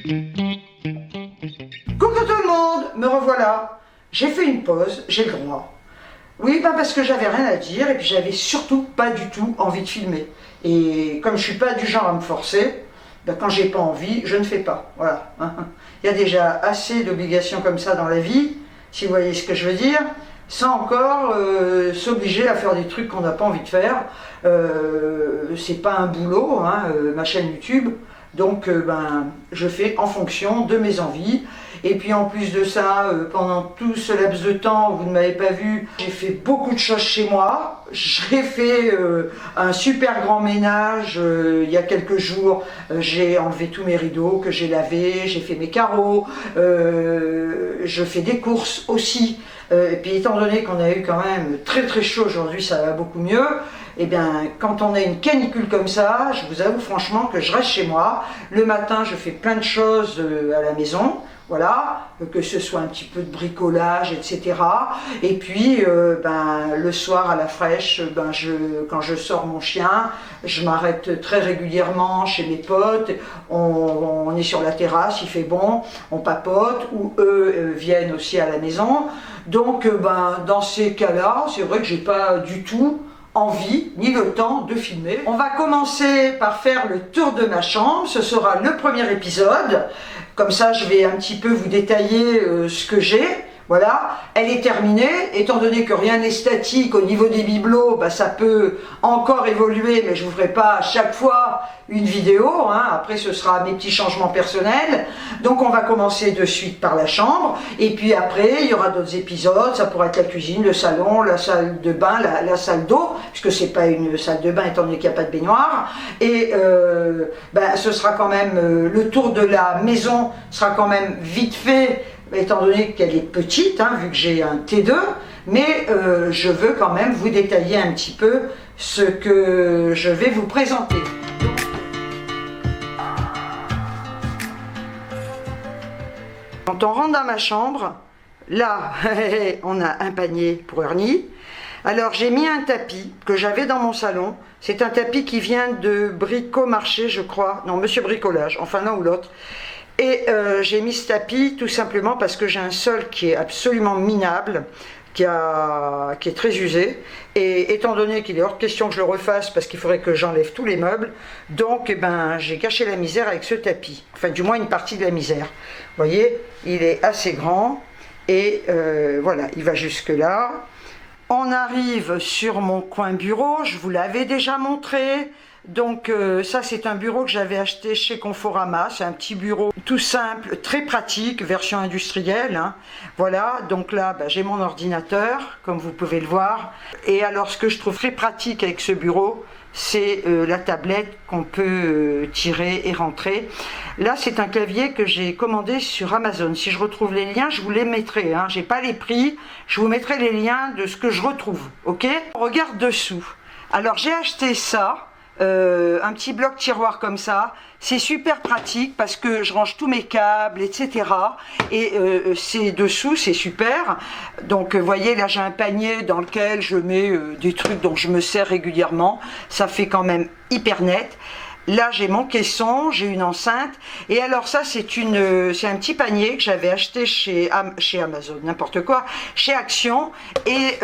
Coucou tout le monde, me revoilà. J'ai fait une pause, j'ai le droit. Oui, parce que j'avais rien à dire et puis j'avais surtout pas du tout envie de filmer. Et comme je suis pas du genre à me forcer, quand j'ai pas envie, je ne fais pas. Voilà. Il y a déjà assez d'obligations comme ça dans la vie, si vous voyez ce que je veux dire, sans encore s'obliger à faire des trucs qu'on n'a pas envie de faire. C'est pas un boulot, ma chaîne YouTube. Donc je fais en fonction de mes envies. Et puis en plus de ça, pendant tout ce laps de temps, vous ne m'avez pas vu, j'ai fait beaucoup de choses chez moi. J'ai fait un super grand ménage il y a quelques jours. J'ai enlevé tous mes rideaux que j'ai lavés, j'ai fait mes carreaux, je fais des courses aussi. Et puis étant donné qu'on a eu quand même très très chaud aujourd'hui, ça va beaucoup mieux. Et bien quand on a une canicule comme ça, je vous avoue franchement que je reste chez moi. Le matin, je fais plein de choses à la maison. Voilà, que ce soit un petit peu de bricolage, etc. Et puis, le soir à la fraîche, quand je sors mon chien, je m'arrête très régulièrement chez mes potes. On est sur la terrasse, il fait bon, on papote, ou eux viennent aussi à la maison. Donc, dans ces cas-là, c'est vrai que j'ai pas du tout envie ni le temps de filmer. On va commencer par faire le tour de ma chambre, ce sera le premier épisode. Comme ça, je vais un petit peu vous détailler ce que j'ai. Voilà, elle est terminée. Étant donné que rien n'est statique au niveau des bibelots, ça peut encore évoluer, mais je ne vous ferai pas à chaque fois une vidéo. Après, ce sera mes petits changements personnels. Donc, on va commencer de suite par la chambre. Et puis après, il y aura d'autres épisodes. Ça pourrait être la cuisine, le salon, la salle de bain, la salle d'eau, puisque c'est pas une salle de bain étant donné qu'il n'y a pas de baignoire. Et ce sera quand même le tour de la maison sera quand même vite fait, étant donné qu'elle est petite, vu que j'ai un T2, mais je veux quand même vous détailler un petit peu ce que je vais vous présenter. Quand on rentre dans ma chambre, là, on a un panier pour Ernie. Alors j'ai mis un tapis que j'avais dans mon salon. C'est un tapis qui vient de Bricomarché, je crois. Non, Monsieur Bricolage, enfin l'un ou l'autre. Et j'ai mis ce tapis tout simplement parce que j'ai un sol qui est absolument minable, qui est très usé. Et étant donné qu'il est hors de question que je le refasse parce qu'il faudrait que j'enlève tous les meubles, donc j'ai caché la misère avec ce tapis. Enfin, du moins une partie de la misère. Vous voyez, il est assez grand et voilà, il va jusque là. On arrive sur mon coin bureau, je vous l'avais déjà montré. Donc ça c'est un bureau que j'avais acheté chez Conforama, c'est un petit bureau tout simple, très pratique, version industrielle. Voilà, donc là j'ai mon ordinateur, comme vous pouvez le voir. Et alors ce que je trouve très pratique avec ce bureau, c'est la tablette qu'on peut tirer et rentrer. Là c'est un clavier que j'ai commandé sur Amazon. Si je retrouve les liens, je vous les mettrai. J'ai pas les prix, je vous mettrai les liens de ce que je retrouve. Ok, on regarde dessous. Alors j'ai acheté ça. Un petit bloc tiroir comme ça, c'est super pratique parce que je range tous mes câbles, etc. Et c'est dessous, c'est super. Donc vous voyez, là j'ai un panier dans lequel je mets des trucs dont je me sers régulièrement. Ça fait quand même hyper net. Là j'ai mon caisson, j'ai une enceinte. Et alors ça c'est un petit panier que j'avais acheté chez Amazon, n'importe quoi, chez Action. Et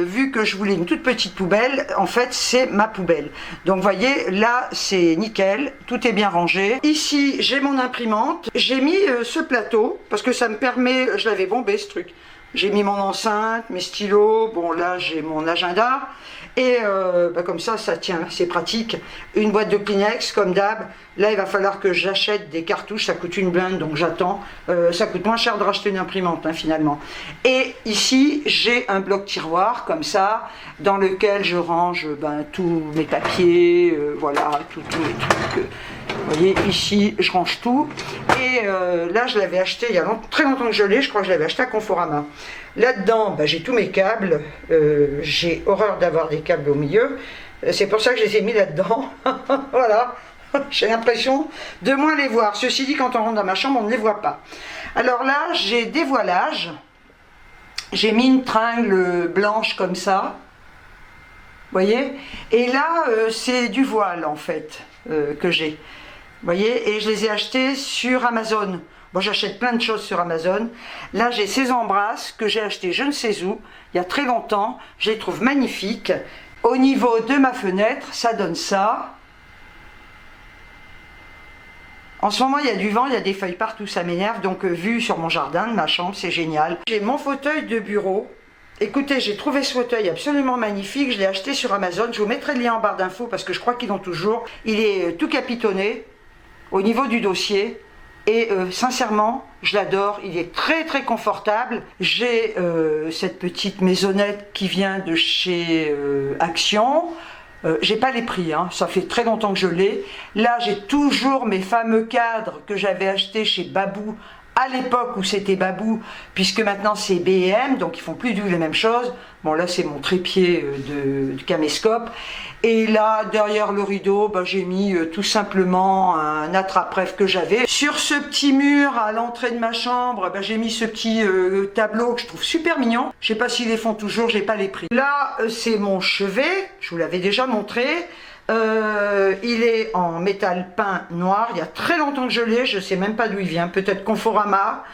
vu que je voulais une toute petite poubelle, en fait c'est ma poubelle. Donc vous voyez, là c'est nickel, tout est bien rangé. Ici j'ai mon imprimante, j'ai mis ce plateau parce que ça me permet, je l'avais bombé ce truc. J'ai mis mon enceinte, mes stylos, bon là j'ai mon agenda. Et comme ça tient, c'est pratique. Une boîte de Kleenex, comme d'hab. Là, il va falloir que j'achète des cartouches, ça coûte une blinde, donc j'attends. Ça coûte moins cher de racheter une imprimante, finalement. Et ici, j'ai un bloc tiroir, comme ça, dans lequel je range tous mes papiers, voilà, tous les trucs. Vous voyez, ici, je range tout. Et là, je l'avais acheté il y a très longtemps que je l'ai, je crois que je l'avais acheté à Conforama. Là-dedans, j'ai tous mes câbles. J'ai horreur d'avoir des câbles au milieu. C'est pour ça que je les ai mis là-dedans. Voilà. J'ai l'impression de moins les voir. Ceci dit, quand on rentre dans ma chambre, on ne les voit pas. Alors là, j'ai des voilages. J'ai mis une tringle blanche comme ça. Vous voyez? Et là, c'est du voile, en fait, que j'ai. voyez, et je les ai achetés sur Amazon. Bon, j'achète plein de choses sur Amazon. Là, j'ai ces embrasses que j'ai achetées je ne sais où, il y a très longtemps. Je les trouve magnifiques. Au niveau de ma fenêtre, ça donne ça. En ce moment, il y a du vent, il y a des feuilles partout, ça m'énerve. Donc, vue sur mon jardin de ma chambre, c'est génial. J'ai mon fauteuil de bureau. Écoutez, j'ai trouvé ce fauteuil absolument magnifique. Je l'ai acheté sur Amazon. Je vous mettrai le lien en barre d'infos parce que je crois qu'ils l'ont toujours. Il est tout capitonné au niveau du dossier. Et sincèrement, je l'adore, il est très très confortable. J'ai cette petite maisonnette qui vient de chez Action. J'ai pas les prix, hein. Ça fait très longtemps que je l'ai. Là, j'ai toujours mes fameux cadres que j'avais achetés chez Babou à l'époque où c'était Babou, puisque maintenant c'est B&M, donc ils font plus du tout les mêmes choses. Bon, là c'est mon trépied de caméscope. Et là, derrière le rideau, bah, j'ai mis tout simplement un attrape-rêve que j'avais. Sur ce petit mur à l'entrée de ma chambre, bah, j'ai mis ce petit tableau que je trouve super mignon. Je sais pas s'ils les font toujours, j'ai pas les prix. Là, c'est mon chevet, je vous l'avais déjà montré. Il est en métal peint noir, il y a très longtemps que je l'ai, je sais même pas d'où il vient, peut-être Conforama.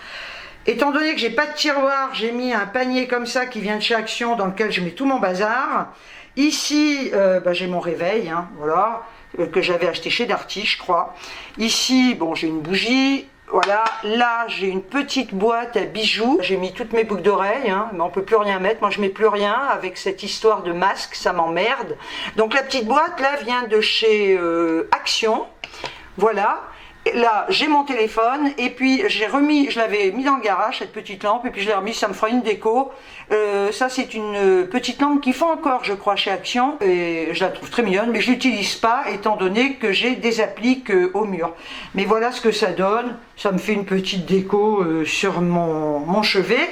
Étant donné que j'ai pas de tiroir, j'ai mis un panier comme ça qui vient de chez Action dans lequel je mets tout mon bazar. Ici, bah, j'ai mon réveil, hein, voilà, que j'avais acheté chez Darty, je crois. Ici, bon, j'ai une bougie. Voilà, là j'ai une petite boîte à bijoux, j'ai mis toutes mes boucles d'oreilles, hein, mais on peut plus rien mettre, moi je mets plus rien avec cette histoire de masque, ça m'emmerde. Donc la petite boîte là vient de chez Action, voilà. Et là j'ai mon téléphone et puis j'ai remis, je l'avais mis dans le garage cette petite lampe et puis je l'ai remis, ça me fera une déco. Ça c'est une petite lampe qu'ils font encore je crois chez Action et je la trouve très mignonne mais je l'utilise pas étant donné que j'ai des appliques au mur. Mais voilà ce que ça donne, ça me fait une petite déco sur mon chevet.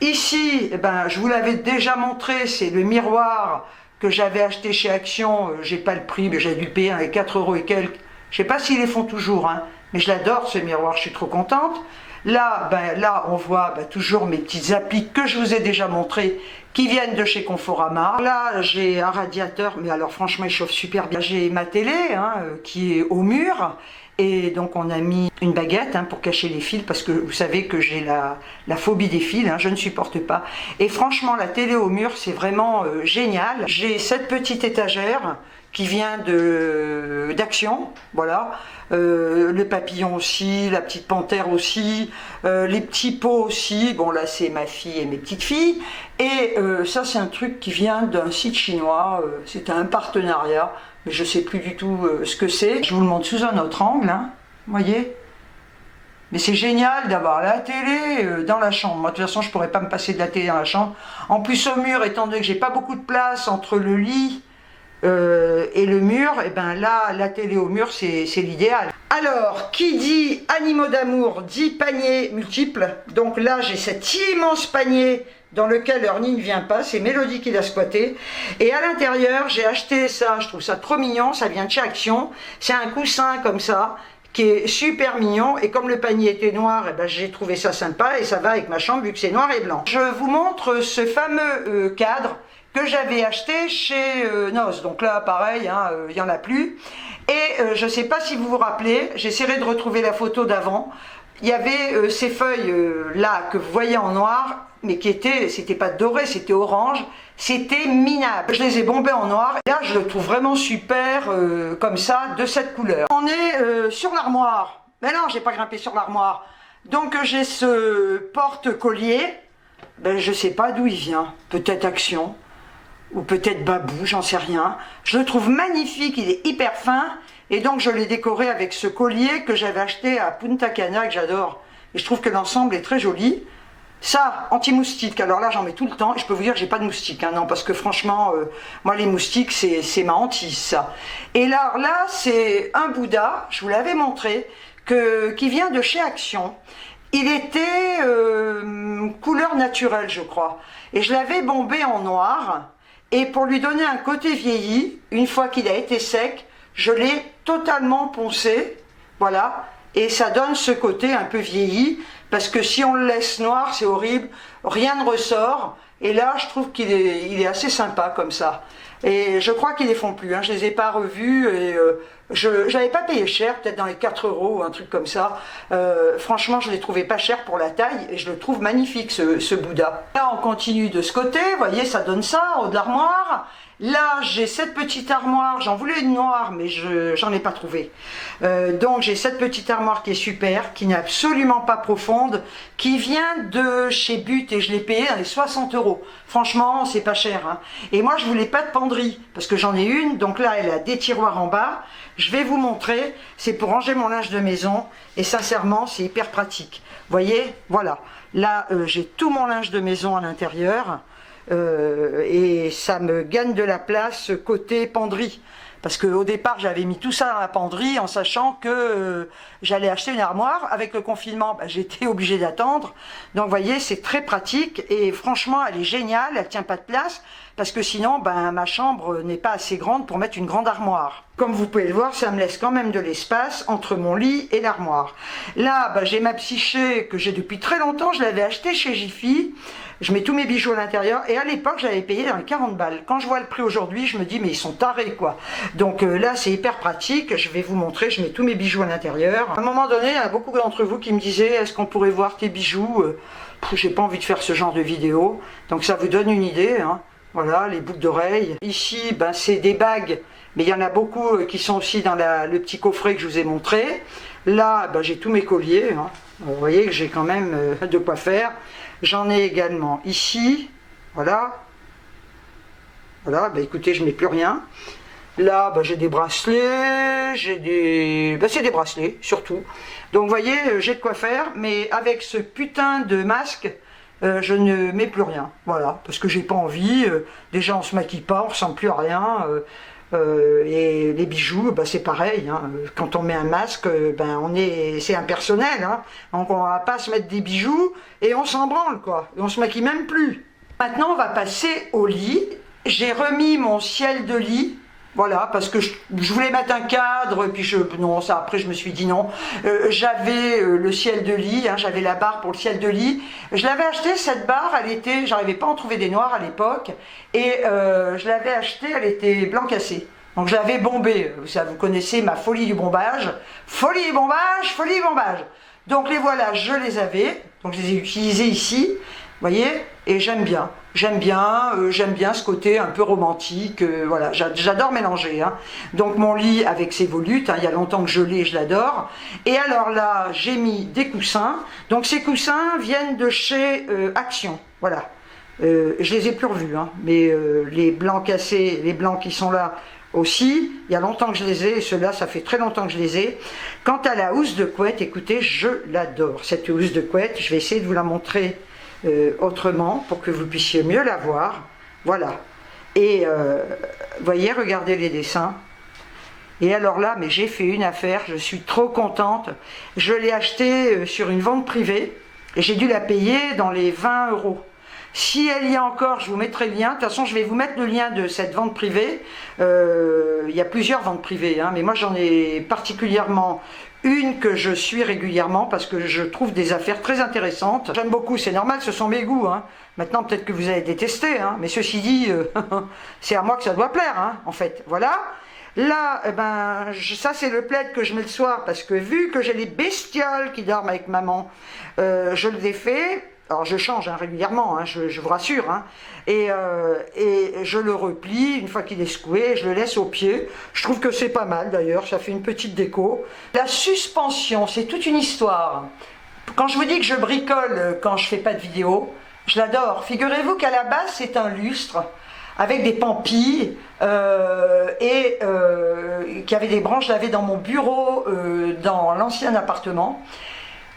Ici, eh ben, je vous l'avais déjà montré, c'est le miroir que j'avais acheté chez Action, j'ai pas le prix mais j'ai dû payer avec 4 € et quelques. Je sais pas s'ils les font toujours, hein, mais je l'adore ce miroir, je suis trop contente. Là, ben, là on voit toujours mes petites appliques que je vous ai déjà montrées, qui viennent de chez Conforama. Là, j'ai un radiateur, mais alors franchement, il chauffe super bien. J'ai ma télé, hein, qui est au mur, et donc on a mis une baguette, hein, pour cacher les fils, parce que vous savez que j'ai la phobie des fils, hein, je ne supporte pas. Et franchement, la télé au mur, c'est vraiment génial. J'ai cette petite étagère, qui vient d'Action, voilà, le papillon aussi, la petite panthère aussi, les petits pots aussi, bon là c'est ma fille et mes petites filles, et ça c'est un truc qui vient d'un site chinois, c'est un partenariat, mais je sais plus du tout ce que c'est, je vous le montre sous un autre angle, hein, voyez. Mais c'est génial d'avoir la télé dans la chambre. Moi, de toute façon, je pourrais pas me passer de la télé dans la chambre. En plus, au mur, étant donné que j'ai pas beaucoup de place entre le lit et le mur, et ben là, la télé au mur, c'est l'idéal. Alors, qui dit animaux d'amour dit panier multiple. Donc là, j'ai cet immense panier dans lequel Ernie ne vient pas, c'est Mélodie qui l'a squatté. Et à l'intérieur, j'ai acheté ça, je trouve ça trop mignon, ça vient de chez Action. C'est un coussin comme ça, qui est super mignon, et comme le panier était noir, et ben j'ai trouvé ça sympa, et ça va avec ma chambre, vu que c'est noir et blanc. Je vous montre ce fameux cadre, que j'avais acheté chez Noz. Donc là, pareil, hein, il n'y en a plus. Et je ne sais pas si vous vous rappelez, j'essaierai de retrouver la photo d'avant. Il y avait ces feuilles là que vous voyez en noir, mais qui étaient, c'était pas doré, c'était orange. C'était minable. Je les ai bombés en noir. Et là, je le trouve vraiment super, comme ça, de cette couleur. On est sur l'armoire. Mais non, j'ai pas grimpé sur l'armoire. Donc j'ai ce porte-collier. Ben, je sais pas d'où il vient. Peut-être Action. Ou peut-être Babou, j'en sais rien. Je le trouve magnifique, il est hyper fin. Et donc je l'ai décoré avec ce collier que j'avais acheté à Punta Cana, que j'adore. Et je trouve que l'ensemble est très joli. Ça, anti-moustique, alors là j'en mets tout le temps. Et je peux vous dire que j'ai pas de moustiques, hein, non, parce que franchement, moi les moustiques, c'est ma hantise, ça. Et là, c'est un Bouddha, je vous l'avais montré, qui vient de chez Action. Il était couleur naturelle, je crois. Et je l'avais bombé en noir. Et pour lui donner un côté vieilli, une fois qu'il a été sec, je l'ai totalement poncé, voilà, et ça donne ce côté un peu vieilli, parce que si on le laisse noir, c'est horrible, rien ne ressort, et là, je trouve qu'il est assez sympa comme ça. Et je crois qu'ils les font plus, hein, je les ai pas revus, et Je n'avais pas payé cher, peut-être dans les 4 euros ou un truc comme ça. Franchement, je l'ai trouvé pas cher pour la taille et je le trouve magnifique ce Bouddha. Là, on continue de ce côté, vous voyez, ça donne ça, en haut de l'armoire. Là, j'ai cette petite armoire, j'en voulais une noire, mais j'en ai pas trouvé. Donc, j'ai cette petite armoire qui est super, qui n'est absolument pas profonde, qui vient de chez But et je l'ai payé dans les 60 euros. Franchement, c'est pas cher, hein. Et moi, je voulais pas de penderie, parce que j'en ai une, donc là, elle a des tiroirs en bas. Je vais vous montrer, c'est pour ranger mon linge de maison, et sincèrement, c'est hyper pratique. Vous voyez, voilà. Là, j'ai tout mon linge de maison à l'intérieur. Et ça me gagne de la place côté penderie parce qu'au départ j'avais mis tout ça dans la penderie en sachant que j'allais acheter une armoire. Avec le confinement, j'étais obligée d'attendre, donc vous voyez, c'est très pratique et franchement elle est géniale, elle tient pas de place parce que sinon ma chambre n'est pas assez grande pour mettre une grande armoire. Comme vous pouvez le voir, ça me laisse quand même de l'espace entre mon lit et l'armoire. Là j'ai ma psyché que j'ai depuis très longtemps, je l'avais achetée chez Jiffy. Je mets tous mes bijoux à l'intérieur et à l'époque j'avais payé dans les 40 balles. Quand je vois le prix aujourd'hui, je me dis mais ils sont tarés quoi. Donc là c'est hyper pratique, je vais vous montrer, je mets tous mes bijoux à l'intérieur. À un moment donné, il y a beaucoup d'entre vous qui me disaient est-ce qu'on pourrait voir tes bijoux? J'ai pas envie de faire ce genre de vidéo, donc ça vous donne une idée, hein. Voilà, les boucles d'oreilles. Ici, c'est des bagues, mais il y en a beaucoup qui sont aussi dans le petit coffret que je vous ai montré. Là, j'ai tous mes colliers, hein. Vous voyez que j'ai quand même de quoi faire. J'en ai également ici, voilà. Voilà, écoutez, je mets plus rien. Là, j'ai des bracelets, j'ai des... c'est des bracelets, surtout. Donc, vous voyez, j'ai de quoi faire, mais avec ce putain de masque, je ne mets plus rien. Voilà, parce que j'ai pas envie. Déjà, on se maquille pas, on ressemble plus à rien. Et les bijoux, c'est pareil, hein. Quand on met un masque, c'est impersonnel, hein. Donc on va pas se mettre des bijoux et on s'en branle quoi, et on se maquille même plus. Maintenant on va passer au lit. J'ai remis mon ciel de lit, voilà, parce que je voulais mettre un cadre, puis non, ça après je me suis dit non. J'avais le ciel de lit, hein, j'avais la barre pour le ciel de lit. Je l'avais acheté cette barre, elle était, j'arrivais pas à en trouver des noirs à l'époque, et je l'avais achetée, elle était blanc cassé. Donc je l'avais bombée, vous connaissez ma folie du bombage. Folie du bombage, folie du bombage. Donc les voilà, je les avais, donc je les ai utilisés ici. Vous voyez, et j'aime bien ce côté un peu romantique, voilà, j'adore mélanger, hein. Donc mon lit avec ses volutes, hein, il y a longtemps que je l'ai, je l'adore. Et alors là, j'ai mis des coussins, donc ces coussins viennent de chez Action, voilà. Je les ai plus revus, hein, mais les blancs cassés, les blancs qui sont là aussi, il y a longtemps que je les ai, et ceux-là, ça fait très longtemps que je les ai. Quant à la housse de couette, écoutez, je l'adore, cette housse de couette, je vais essayer de vous la montrer autrement pour que vous puissiez mieux la voir. Voilà. Et voyez, regardez les dessins. Et alors là, mais j'ai fait une affaire, je suis trop contente. Je l'ai acheté sur une vente privée et j'ai dû la payer dans les 20 euros. Si elle y a encore, je vous mettrai le lien. De toute façon, je vais vous mettre le lien de cette vente privée. Il y a plusieurs ventes privées, hein, mais moi j'en ai particulièrement une que je suis régulièrement parce que je trouve des affaires très intéressantes. J'aime beaucoup, c'est normal, ce sont mes goûts, hein. Maintenant peut-être que vous allez détester, hein, mais ceci dit, c'est à moi que ça doit plaire, hein, en fait. Voilà. Là, ça c'est le plaid que je mets le soir parce que vu que j'ai les bestioles qui dorment avec maman, je le défais. Alors je change régulièrement, hein, je vous rassure, hein, et je le replie une fois qu'il est secoué, je le laisse au pied. Je trouve que c'est pas mal d'ailleurs, ça fait une petite déco. La suspension, c'est toute une histoire. Quand je vous dis que je bricole quand je fais pas de vidéo, je l'adore. Figurez-vous qu'à la base c'est un lustre avec des pampilles qui avait des branches. Je l'avais dans mon bureau dans l'ancien appartement.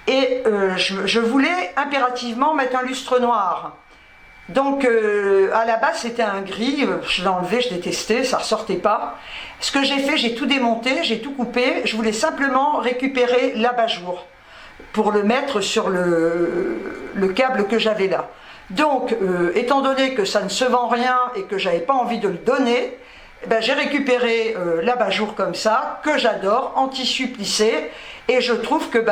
Et je voulais impérativement mettre un lustre noir. Donc à la base c'était un gris, je l'ai enlevé, je détestais, ça ne ressortait pas. Ce que j'ai fait, j'ai tout démonté, j'ai tout coupé, je voulais simplement récupérer l'abat-jour pour le mettre sur le câble que j'avais là. Donc étant donné que ça ne se vend rien et que j'avais pas envie de le donner, j'ai récupéré l'abat-jour comme ça, que j'adore, en tissu plissé, et je trouve que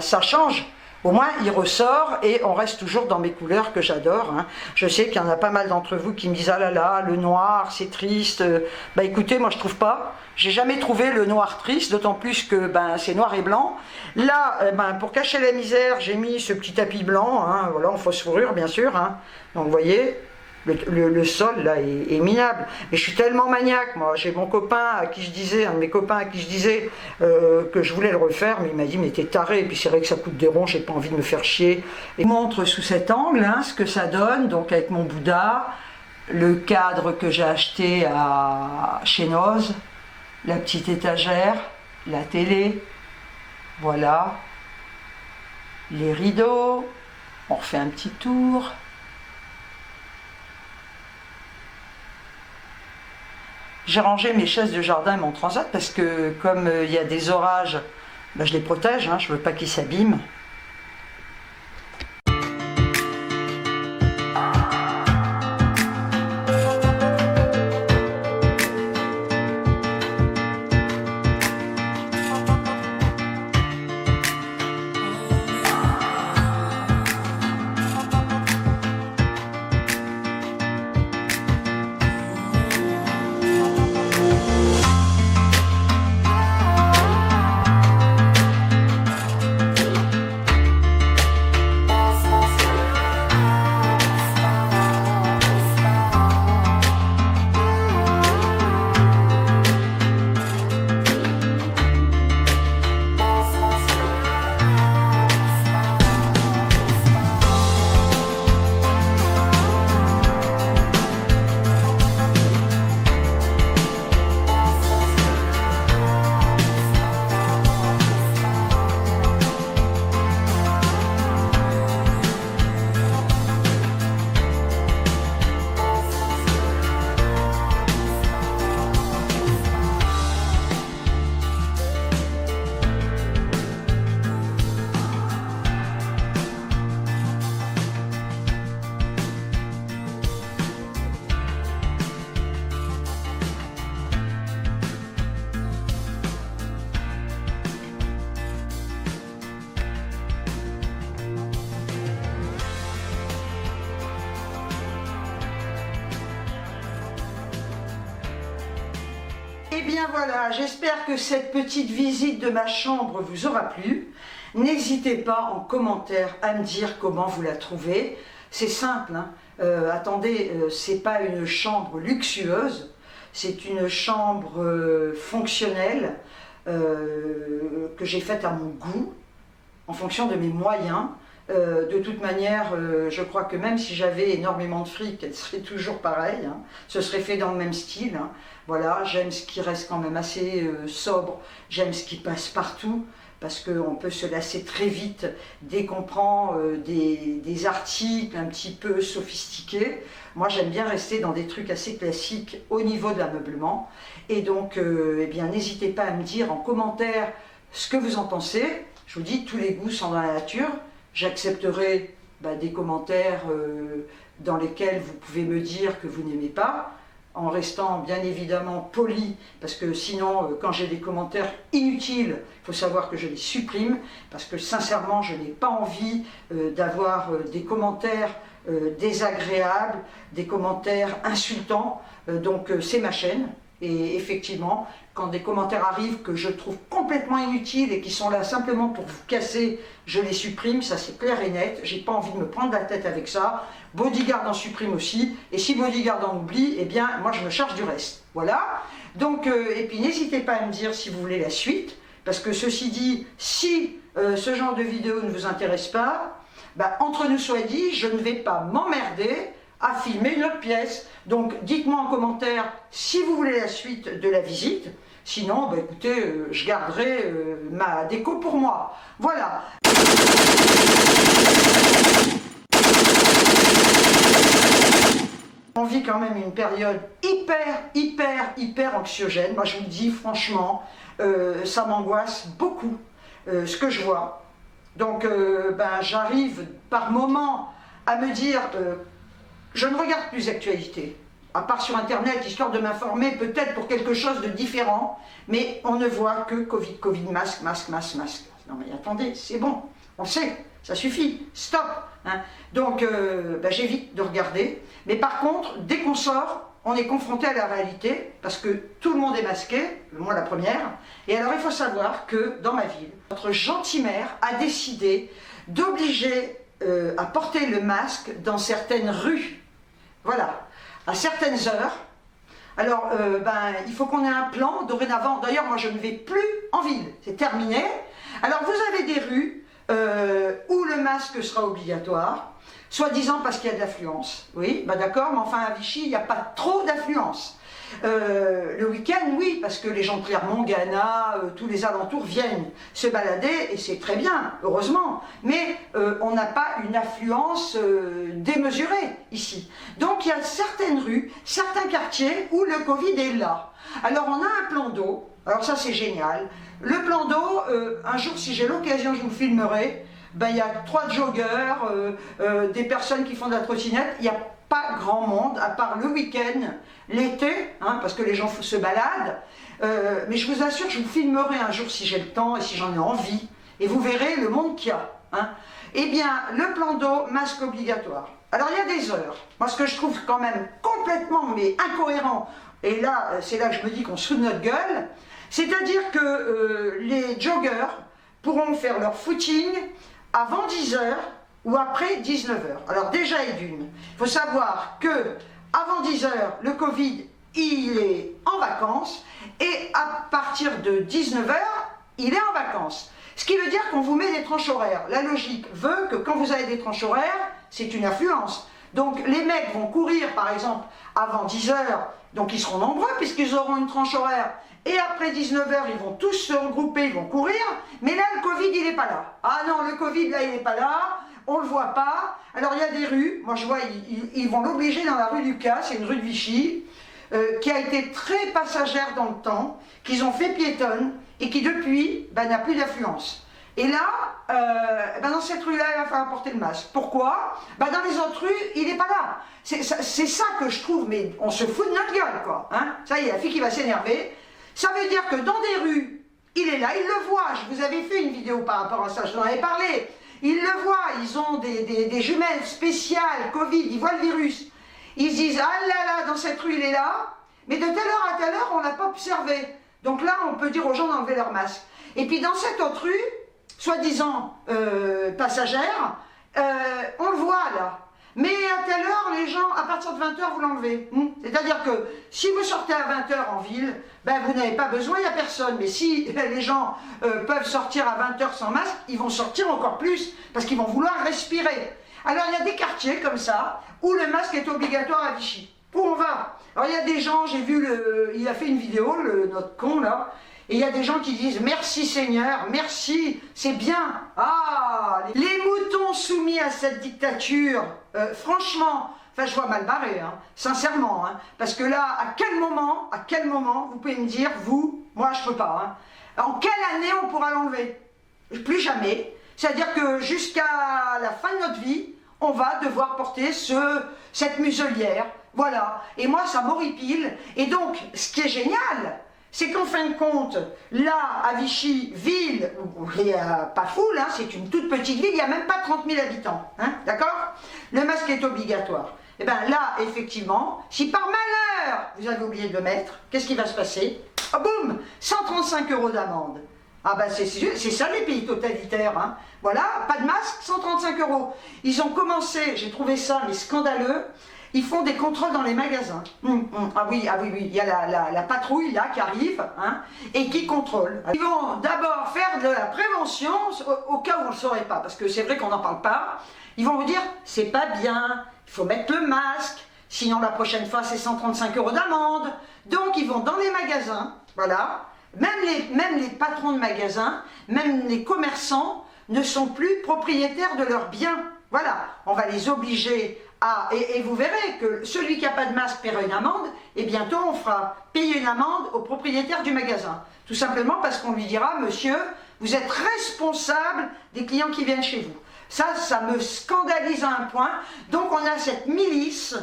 ça change. Au moins, il ressort et on reste toujours dans mes couleurs que j'adore. Hein. Je sais qu'il y en a pas mal d'entre vous qui me disent « Ah là là, le noir, c'est triste. » Bah écoutez, moi je trouve pas. J'ai jamais trouvé le noir triste, d'autant plus que c'est noir et blanc. Là, pour cacher la misère, j'ai mis ce petit tapis blanc, hein, voilà, en fausse fourrure bien sûr. Hein. Donc vous voyez, le sol là est minable. Mais je suis tellement maniaque, moi. J'ai mon copain à qui je disais, un de mes copains à qui je disais que je voulais le refaire, mais il m'a dit mais t'es taré. Et puis c'est vrai que ça coûte des ronds, j'ai pas envie de me faire chier. Et je montre sous cet angle hein, ce que ça donne, donc avec mon Bouddha, le cadre que j'ai acheté chez Noz, la petite étagère, la télé, voilà, les rideaux. On refait un petit tour. J'ai rangé mes chaises de jardin et mon transat parce que comme il y a des orages, je les protège, hein, je ne veux pas qu'ils s'abîment. Et bien voilà, j'espère que cette petite visite de ma chambre vous aura plu. N'hésitez pas en commentaire à me dire comment vous la trouvez. C'est simple, hein. Attendez, c'est pas une chambre luxueuse, c'est une chambre fonctionnelle que j'ai faite à mon goût, en fonction de mes moyens. De toute manière, je crois que même si j'avais énormément de fric, elle serait toujours pareille, hein. Ce serait fait dans le même style, hein. Voilà, j'aime ce qui reste quand même assez sobre, j'aime ce qui passe partout, parce qu'on peut se lasser très vite dès qu'on prend des articles un petit peu sophistiqués. Moi, j'aime bien rester dans des trucs assez classiques au niveau de l'ameublement. Et donc, eh bien, n'hésitez pas à me dire en commentaire ce que vous en pensez. Je vous dis, tous les goûts sont dans la nature. J'accepterai des commentaires dans lesquels vous pouvez me dire que vous n'aimez pas, en restant bien évidemment poli, parce que sinon, quand j'ai des commentaires inutiles, il faut savoir que je les supprime, parce que sincèrement, je n'ai pas envie d'avoir des commentaires désagréables, des commentaires insultants, donc c'est ma chaîne. Et effectivement, quand des commentaires arrivent que je trouve complètement inutiles et qui sont là simplement pour vous casser, je les supprime, ça c'est clair et net. J'ai pas envie de me prendre la tête avec ça. Bodyguard en supprime aussi. Et si Bodyguard en oublie, eh bien moi je me charge du reste. Voilà. Donc, et puis n'hésitez pas à me dire si vous voulez la suite. Parce que ceci dit, si ce genre de vidéo ne vous intéresse pas, entre nous soit dit, je ne vais pas m'emmerder à filmer une autre pièce. Donc dites-moi en commentaire si vous voulez la suite de la visite. Sinon, écoutez, je garderai ma déco pour moi. Voilà. On vit quand même une période hyper anxiogène. Moi, je vous le dis franchement, ça m'angoisse beaucoup, ce que je vois. Donc, j'arrive par moments à me dire... je ne regarde plus l'actualité, à part sur Internet, histoire de m'informer peut-être pour quelque chose de différent, mais on ne voit que Covid, masque. Non mais attendez, c'est bon, on le sait, ça suffit, stop, hein. Donc j'évite de regarder, mais par contre, dès qu'on sort, on est confronté à la réalité, parce que tout le monde est masqué, moi la première, et alors il faut savoir que dans ma ville, notre gentil maire a décidé d'obliger à porter le masque dans certaines rues, voilà, à certaines heures. Alors, il faut qu'on ait un plan dorénavant. D'ailleurs, moi, je ne vais plus en ville. C'est terminé. Alors, vous avez des rues où le masque sera obligatoire, soi-disant parce qu'il y a de l'affluence. Oui, d'accord, mais enfin, à Vichy, il n'y a pas trop d'affluence. Le week-end, oui, parce que les gens de Clermont, Ghana, tous les alentours viennent se balader, et c'est très bien, heureusement. Mais on n'a pas une affluence démesurée ici. Donc il y a certaines rues, certains quartiers où le Covid est là. Alors on a un plan d'eau, alors ça c'est génial. Le plan d'eau, un jour si j'ai l'occasion, je vous filmerai. Il y a 3 joggeurs, des personnes qui font de la trottinette, il n'y a pas grand monde, à part le week-end, l'été, hein, parce que les gens se baladent. Mais je vous assure, je vous filmerai un jour si j'ai le temps et si j'en ai envie, et vous verrez le monde qu'il y a. Hein. Eh bien, le plan d'eau, masque obligatoire. Alors, il y a des heures. Moi, ce que je trouve quand même complètement incohérent, et là, c'est là que je me dis qu'on se fout de notre gueule, c'est-à-dire que les joggeurs pourront faire leur footing avant 10h ou après 19h. Alors déjà et d'une, il faut savoir que avant 10h, le Covid, il est en vacances, et à partir de 19h, il est en vacances. Ce qui veut dire qu'on vous met des tranches horaires. La logique veut que quand vous avez des tranches horaires, c'est une affluence. Donc les mecs vont courir par exemple avant 10h, donc ils seront nombreux puisqu'ils auront une tranche horaire. Et après 19h, ils vont tous se regrouper, ils vont courir. Mais là, le Covid, il n'est pas là. Ah non, le Covid, là, il n'est pas là. On ne le voit pas. Alors, il y a des rues. Moi, je vois, ils vont l'obliger dans la rue Lucas. C'est une rue de Vichy, qui a été très passagère dans le temps, qu'ils ont fait piétonne et qui, depuis, n'a plus d'affluence. Et là, dans cette rue-là, il va falloir porter le masque. Pourquoi? Dans les autres rues, il n'est pas là. C'est ça que je trouve, mais on se fout de notre gueule, quoi. Hein, ça y est, la fille qui va s'énerver. Ça veut dire que dans des rues, il est là, il le voit. Je vous avais fait une vidéo par rapport à ça, je vous en avais parlé. Ils le voient, ils ont des jumelles spéciales, Covid, ils voient le virus. Ils se disent, ah là là, dans cette rue, il est là, mais de telle heure à telle heure, on ne l'a pas observé. Donc là, on peut dire aux gens d'enlever leur masque. Et puis dans cette autre rue, soi-disant passagère, on le voit là. Mais à telle heure, les gens, à partir de 20h, vous l'enlevez. C'est-à-dire que si vous sortez à 20h en ville, vous n'avez pas besoin, il n'y a personne. Mais si les gens peuvent sortir à 20h sans masque, ils vont sortir encore plus, parce qu'ils vont vouloir respirer. Alors il y a des quartiers comme ça, où le masque est obligatoire à Vichy. Où on va? Alors il y a des gens, j'ai vu, il a fait une vidéo, notre con là, et il y a des gens qui disent « Merci Seigneur, merci, c'est bien ». Ah, les moutons soumis à cette dictature, franchement, je vois mal barré, hein, sincèrement. Hein, parce que là, à quel moment, vous pouvez me dire, vous, moi je peux pas. Hein, en quelle année on pourra l'enlever? Plus jamais. C'est-à-dire que jusqu'à la fin de notre vie, on va devoir porter cette muselière. Voilà. Et moi, ça m'horripile. Et donc, ce qui est génial, c'est qu'en fin de compte, là, à Vichy, ville, où il n'y a pas foule, hein, c'est une toute petite ville, il n'y a même pas 30 000 habitants, hein, d'accord? Le masque est obligatoire. Et bien là, effectivement, si par malheur, vous avez oublié de le mettre, qu'est-ce qui va se passer? Oh, boum, 135 € d'amende. Ah ben c'est ça les pays totalitaires, hein. Voilà, pas de masque, 135 €. Ils ont commencé, j'ai trouvé ça, mais scandaleux, ils font des contrôles dans les magasins. Ah oui, il y a la patrouille là qui arrive, hein, et qui contrôle. Ils vont d'abord faire de la prévention, au cas où on ne le saurait pas, parce que c'est vrai qu'on n'en parle pas. Ils vont vous dire, c'est pas bien, il faut mettre le masque, sinon la prochaine fois c'est 135 € d'amende. Donc ils vont dans les magasins, voilà. Même les patrons de magasins, même les commerçants ne sont plus propriétaires de leurs biens. Voilà, on va les obliger à... Et vous verrez que celui qui n'a pas de masque paiera une amende, et bientôt on fera payer une amende au propriétaire du magasin. Tout simplement parce qu'on lui dira, monsieur, vous êtes responsable des clients qui viennent chez vous. Ça me scandalise à un point. Donc on a cette milice,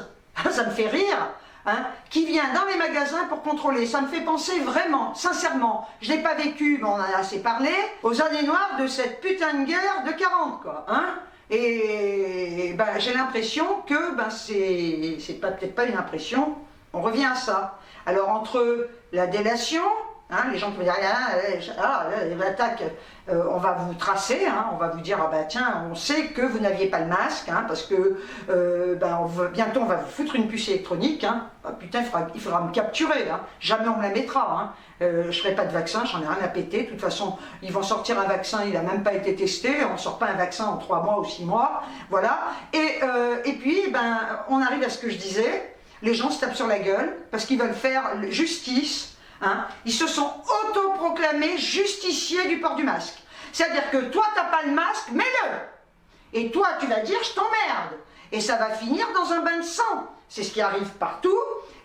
ça me fait rire, hein, qui vient dans les magasins pour contrôler. Ça me fait penser vraiment, sincèrement, je ne l'ai pas vécu, mais on en a assez parlé, aux années noires de cette putain de guerre de 40, quoi. Hein. Et ben, j'ai l'impression que ben, c'est peut-être pas une impression, on revient à ça. Alors entre la délation, hein, les gens qui vont dire l'attaque, on va vous tracer, hein, on va vous dire ah bah tiens, on sait que vous n'aviez pas le masque, hein, parce que bientôt on va vous foutre une puce électronique, hein. Ah, putain il faudra me capturer, hein. Jamais on me la mettra, hein. Je ferai pas de vaccin, j'en ai rien à péter, de toute façon ils vont sortir un vaccin, il n'a même pas été testé, on ne sort pas un vaccin en 3 mois ou 6 mois, voilà, et puis ben, on arrive à ce que je disais, les gens se tapent sur la gueule parce qu'ils veulent faire justice. Hein, ils se sont autoproclamés justiciers du port du masque. C'est-à-dire que toi, tu n'as pas le masque, mets-le. Et toi, tu vas dire, je t'emmerde. Et ça va finir dans un bain de sang. C'est ce qui arrive partout.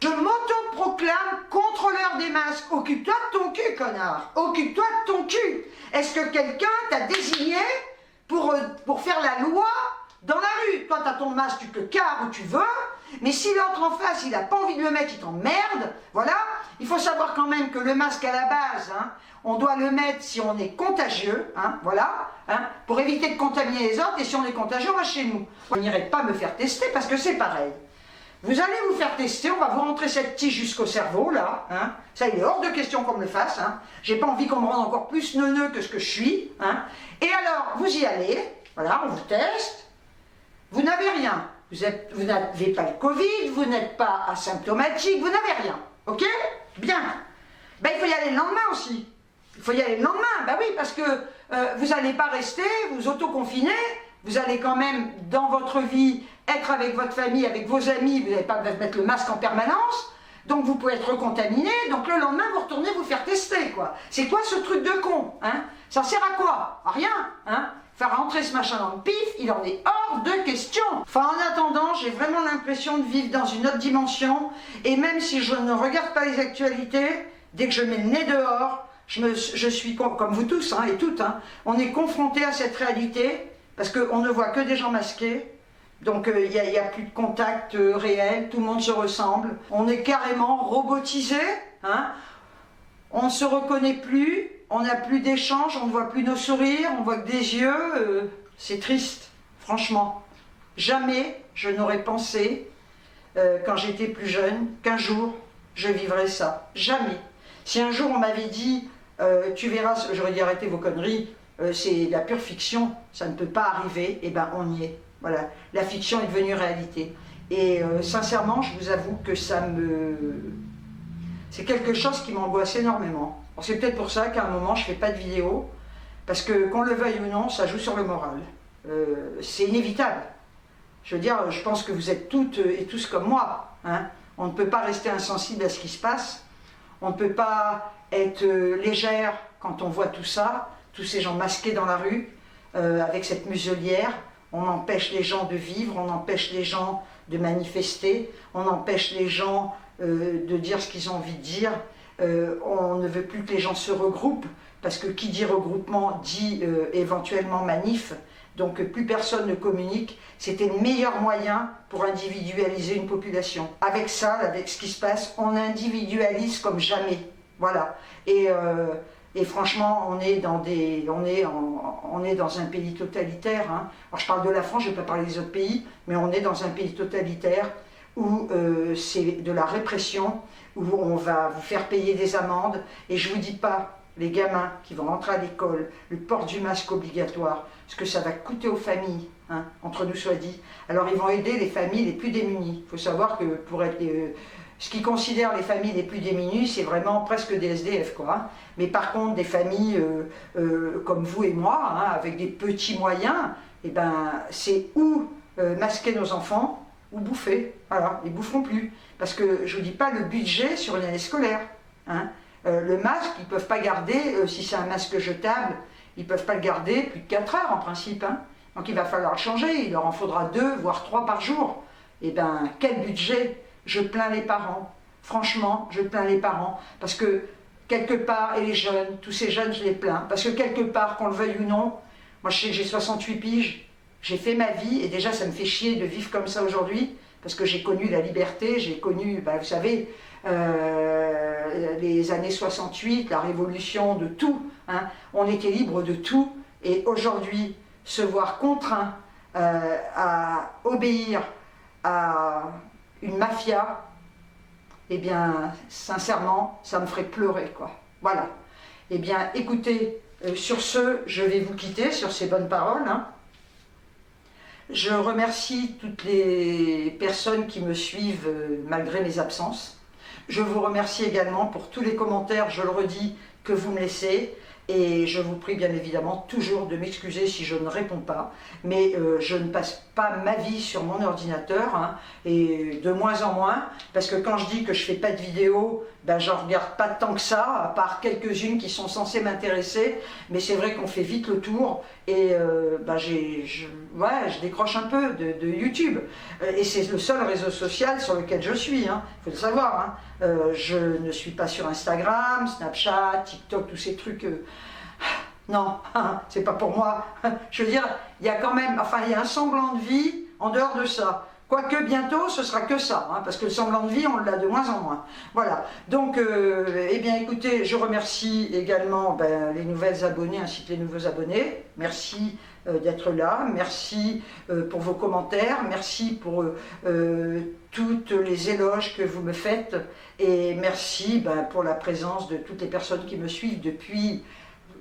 Je m'autoproclame contrôleur des masques. Occupe-toi de ton cul, connard. Occupe-toi de ton cul. Est-ce que quelqu'un t'a désigné pour faire la loi dans la rue? Toi, tu as ton masque, tu te carres où tu veux. Mais si l'autre en face, il n'a pas envie de le mettre, il t'emmerde, voilà. Il faut savoir quand même que le masque à la base, hein, on doit le mettre si on est contagieux, hein, voilà, hein, pour éviter de contaminer les autres, et si on est contagieux, on va chez nous. Vous n'irez pas me faire tester parce que c'est pareil. Vous allez vous faire tester, on va vous rentrer cette tige jusqu'au cerveau, là, hein. Ça, il est hors de question qu'on me le fasse, hein. J'ai pas envie qu'on me rende encore plus neuneux que ce que je suis, hein. Et alors, vous y allez, voilà, on vous teste, vous n'avez rien. Vous n'avez pas le Covid, vous n'êtes pas asymptomatique, vous n'avez rien. Ok? Bien. Ben, il faut y aller le lendemain aussi. Il faut y aller le lendemain. Ben oui, parce que vous n'allez pas rester, vous autoconfiner, vous allez quand même, dans votre vie, être avec votre famille, avec vos amis, vous n'allez pas mettre le masque en permanence, donc vous pouvez être contaminé, donc le lendemain, vous retournez vous faire tester, quoi. C'est quoi ce truc de con, hein? Ça sert à quoi? À rien, hein? Faire rentrer ce machin dans le pif, il en est hors de question. Enfin, en attendant, j'ai vraiment l'impression de vivre dans une autre dimension, et même si je ne regarde pas les actualités, dès que je mets le nez dehors, je suis, comme vous tous, hein, et toutes, hein, on est confronté à cette réalité, parce qu'on ne voit que des gens masqués, donc il n'y a plus de contact réel, tout le monde se ressemble, on est carrément robotisé, hein, on ne se reconnaît plus, on n'a plus d'échanges, on ne voit plus nos sourires, on voit que des yeux, c'est triste, franchement. Jamais je n'aurais pensé, quand j'étais plus jeune, qu'un jour je vivrais ça. Jamais. Si un jour on m'avait dit, tu verras, j'aurais dit arrêtez vos conneries, c'est la pure fiction, ça ne peut pas arriver, et ben on y est. Voilà, la fiction est devenue réalité. Et sincèrement, je vous avoue que c'est quelque chose qui m'angoisse énormément. C'est peut-être pour ça qu'à un moment je ne fais pas de vidéo, parce que qu'on le veuille ou non, ça joue sur le moral. C'est inévitable. Je veux dire, je pense que vous êtes toutes et tous comme moi, hein. On ne peut pas rester insensible à ce qui se passe, on ne peut pas être légère quand on voit tout ça, tous ces gens masqués dans la rue, avec cette muselière. On empêche les gens de vivre, on empêche les gens de manifester, on empêche les gens de dire ce qu'ils ont envie de dire. On ne veut plus que les gens se regroupent, parce que qui dit regroupement dit éventuellement manif, donc plus personne ne communique. C'était le meilleur moyen pour individualiser une population. Avec ça, avec ce qui se passe, on individualise comme jamais. Voilà. Et franchement, on est dans un pays totalitaire, hein. Alors je parle de la France, je ne vais pas parler des autres pays, mais on est dans un pays totalitaire où c'est de la répression, où on va vous faire payer des amendes, et je ne vous dis pas, les gamins qui vont rentrer à l'école, le port du masque obligatoire, ce que ça va coûter aux familles, hein, entre nous soit dit. Alors ils vont aider les familles les plus démunies. Il faut savoir que pour être... ce qui considère les familles les plus démunies, c'est vraiment presque des SDF, quoi, hein. Mais par contre, des familles comme vous et moi, hein, avec des petits moyens, eh ben, c'est ou masquer nos enfants, ou bouffer. Voilà, ils ne boufferont plus. Parce que, je ne vous dis pas le budget sur une année scolaire, hein. Le masque, ils ne peuvent pas garder, si c'est un masque jetable, ils ne peuvent pas le garder plus de 4 heures en principe, hein. Donc il va falloir le changer, il leur en faudra 2, voire 3 par jour. Eh bien, quel budget? Je plains les parents, franchement, je plains les parents, parce que quelque part, et les jeunes, tous ces jeunes, je les plains, parce que quelque part, qu'on le veuille ou non, moi je sais que j'ai 68 piges, j'ai fait ma vie, et déjà ça me fait chier de vivre comme ça aujourd'hui, parce que j'ai connu la liberté, j'ai connu, vous savez, les années 68, la révolution, de tout, hein. On était libre de tout, et aujourd'hui, se voir contraint à obéir à une mafia, eh bien, sincèrement, ça me ferait pleurer, quoi. Voilà. Eh bien, écoutez, sur ce, je vais vous quitter sur ces bonnes paroles, hein. Je remercie toutes les personnes qui me suivent malgré mes absences. Je vous remercie également pour tous les commentaires, je le redis, que vous me laissez. Et je vous prie bien évidemment toujours de m'excuser si je ne réponds pas. Mais je ne passe pas ma vie sur mon ordinateur, hein, et de moins en moins. Parce que quand je dis que je ne fais pas de vidéos, j'en regarde pas tant que ça, à part quelques-unes qui sont censées m'intéresser. Mais c'est vrai qu'on fait vite le tour. Et je décroche un peu de YouTube. Et c'est le seul réseau social sur lequel je suis, hein, faut le savoir, hein. Je ne suis pas sur Instagram, Snapchat, TikTok, tous ces trucs. Non, c'est pas pour moi. Je veux dire, il y a quand même, il y a un semblant de vie en dehors de ça. Quoique bientôt, ce sera que ça, hein, parce que le semblant de vie, on l'a de moins en moins. Voilà. Donc, eh bien, écoutez, je remercie également les nouvelles abonnés ainsi que les nouveaux abonnés. Merci d'être là. Merci pour vos commentaires. Merci pour toutes les éloges que vous me faites. Et merci pour la présence de toutes les personnes qui me suivent depuis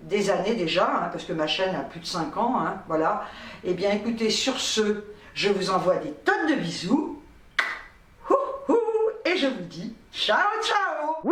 des années déjà, hein, parce que ma chaîne a plus de 5 ans. Hein, voilà. Eh bien, écoutez, sur ce, je vous envoie des tonnes de bisous. Et je vous dis ciao, ciao.